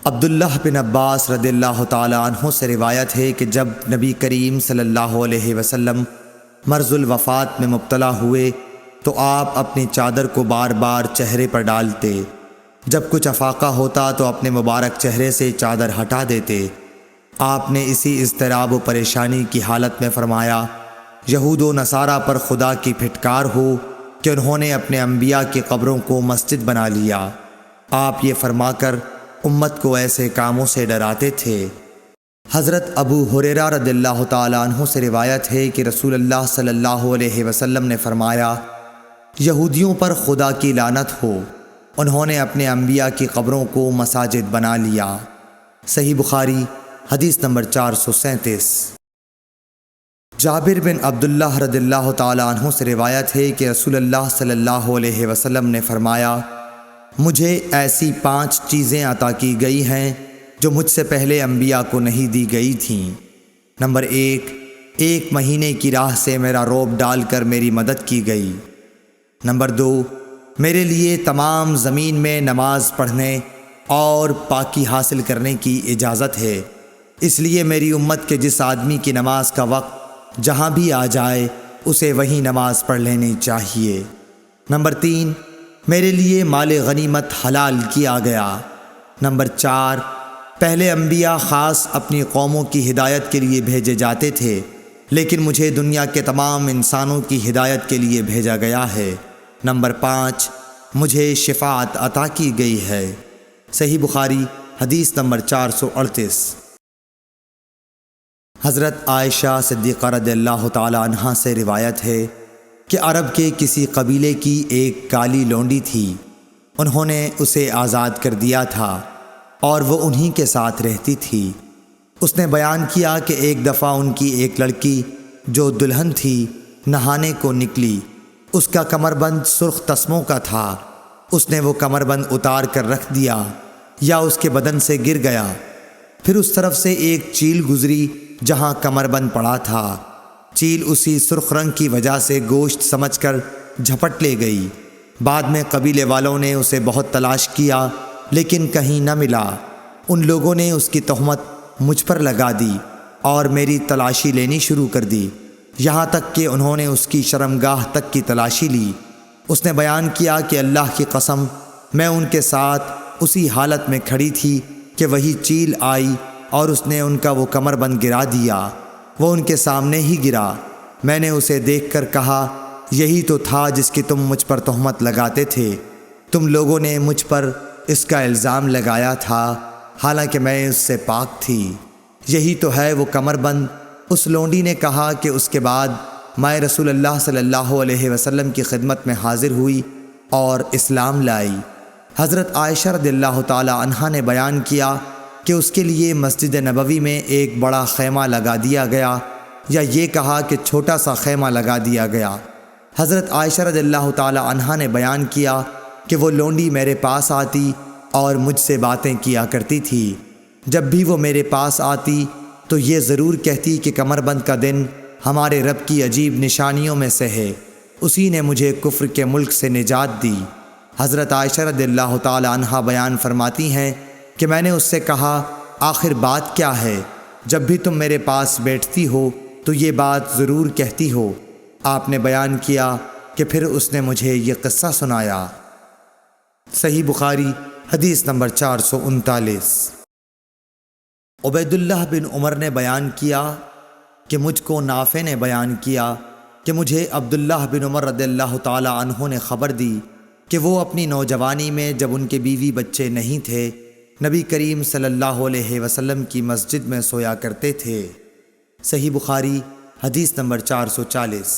عبداللہ بن عباس رضی اللہ تعالیٰ عنہ سے روایت ہے کہ جب نبی کریم صلی اللہ علیہ وسلم مرض الوفات میں مبتلا ہوئے تو آپ اپنی چادر کو بار بار چہرے پر ڈالتے، جب کچھ افاقہ ہوتا تو اپنے مبارک چہرے سے چادر ہٹا دیتے۔ آپ نے اسی اضطراب و پریشانی کی حالت میں فرمایا، یہود و نصارہ پر خدا کی پھٹکار ہو کہ انہوں نے اپنے انبیاء کی قبروں کو مسجد بنا لیا۔ آپ یہ فرما کر امت کو ایسے کاموں سے ڈراتے تھے۔ حضرت ابو ہریرہ رضی اللہ تعالیٰ عنہ سے روایت ہے کہ رسول اللہ صلی اللہ علیہ وسلم نے فرمایا، یہودیوں پر خدا کی لعنت ہو، انہوں نے اپنے انبیاء کی قبروں کو مساجد بنا لیا۔ صحیح بخاری حدیث نمبر 437۔ جابر بن عبداللہ رضی اللہ تعالیٰ عنہ سے روایت ہے کہ رسول اللہ صلی اللہ علیہ وسلم نے فرمایا، مجھے ایسی 5 چیزیں عطا کی گئی ہیں جو مجھ سے پہلے انبیاء کو نہیں دی گئی تھیں۔ نمبر 1، 1 مہینے کی راہ سے میرا روب ڈال کر میری مدد کی گئی۔ نمبر 2، میرے لیے تمام زمین میں نماز پڑھنے اور پاکی حاصل کرنے کی اجازت ہے، اس لیے میری امت کے جس آدمی کی نماز کا وقت جہاں بھی آ جائے اسے وہی نماز پڑھ لینی چاہیے۔ نمبر 3، میرے لیے مال غنیمت حلال کیا گیا۔ نمبر 4، پہلے انبیاء خاص اپنی قوموں کی ہدایت کے لیے بھیجے جاتے تھے، لیکن مجھے دنیا کے تمام انسانوں کی ہدایت کے لیے بھیجا گیا ہے۔ نمبر 5، مجھے شفاعت عطا کی گئی ہے۔ صحیح بخاری حدیث نمبر 438۔ حضرت عائشہ صدیقہ رضی اللہ تعالی عنہا سے روایت ہے کہ عرب کے کسی قبیلے کی ایک کالی لونڈی تھی، انہوں نے اسے آزاد کر دیا تھا اور وہ انہی کے ساتھ رہتی تھی۔ اس نے بیان کیا کہ ایک دفعہ ان کی ایک لڑکی جو دلہن تھی نہانے کو نکلی، اس کا کمربند سرخ تسموں کا تھا، اس نے وہ کمربند اتار کر رکھ دیا یا اس کے بدن سے گر گیا، پھر اس طرف سے ایک چیل گزری جہاں کمربند پڑا تھا، چیل اسی سرخ رنگ کی وجہ سے گوشت سمجھ کر جھپٹ لے گئی۔ بعد میں قبیلے والوں نے اسے بہت تلاش کیا لیکن کہیں نہ ملا، ان لوگوں نے اس کی تہمت مجھ پر لگا دی اور میری تلاشی لینی شروع کر دی، یہاں تک کہ انہوں نے اس کی شرمگاہ تک کی تلاشی لی۔ اس نے بیان کیا کہ اللہ کی قسم میں ان کے ساتھ اسی حالت میں کھڑی تھی کہ وہی چیل آئی اور اس نے ان کا وہ کمربند گرا دیا، وہ ان کے سامنے ہی گرا۔ میں نے اسے دیکھ کر کہا، یہی تو تھا جس کی تم مجھ پر تہمت لگاتے تھے، تم لوگوں نے مجھ پر اس کا الزام لگایا تھا حالانکہ میں اس سے پاک تھی، یہی تو ہے وہ کمربند۔ اس لونڈی نے کہا کہ اس کے بعد میں رسول اللہ صلی اللہ علیہ وسلم کی خدمت میں حاضر ہوئی اور اسلام لائی۔ حضرت عائشہ رضی اللہ تعالی عنہا نے بیان کیا کہ اس کے لیے مسجد نبوی میں ایک بڑا خیمہ لگا دیا گیا، یا یہ کہا کہ چھوٹا سا خیمہ لگا دیا گیا۔ حضرت عائشہ رضی اللہ تعالی عنہا نے بیان کیا کہ وہ لونڈی میرے پاس آتی اور مجھ سے باتیں کیا کرتی تھی، جب بھی وہ میرے پاس آتی تو یہ ضرور کہتی کہ کمربند کا دن ہمارے رب کی عجیب نشانیوں میں سے ہے، اسی نے مجھے کفر کے ملک سے نجات دی۔ حضرت عائشہ رضی اللہ تعالی عنہا بیان فرماتی ہیں کہ میں نے اس سے کہا، آخر بات کیا ہے؟ جب بھی تم میرے پاس بیٹھتی ہو تو یہ بات ضرور کہتی ہو۔ آپ نے بیان کیا کہ پھر اس نے مجھے یہ قصہ سنایا۔ صحیح بخاری حدیث نمبر 439۔ عبیداللہ بن عمر نے بیان کیا کہ مجھ کو نافع نے بیان کیا کہ مجھے عبداللہ بن عمر رضی اللہ تعالی عنہ نے خبر دی کہ وہ اپنی نوجوانی میں جب ان کے بیوی بچے نہیں تھے، نبی کریم صلی اللہ علیہ وسلم کی مسجد میں سویا کرتے تھے۔ صحیح بخاری حدیث نمبر 440۔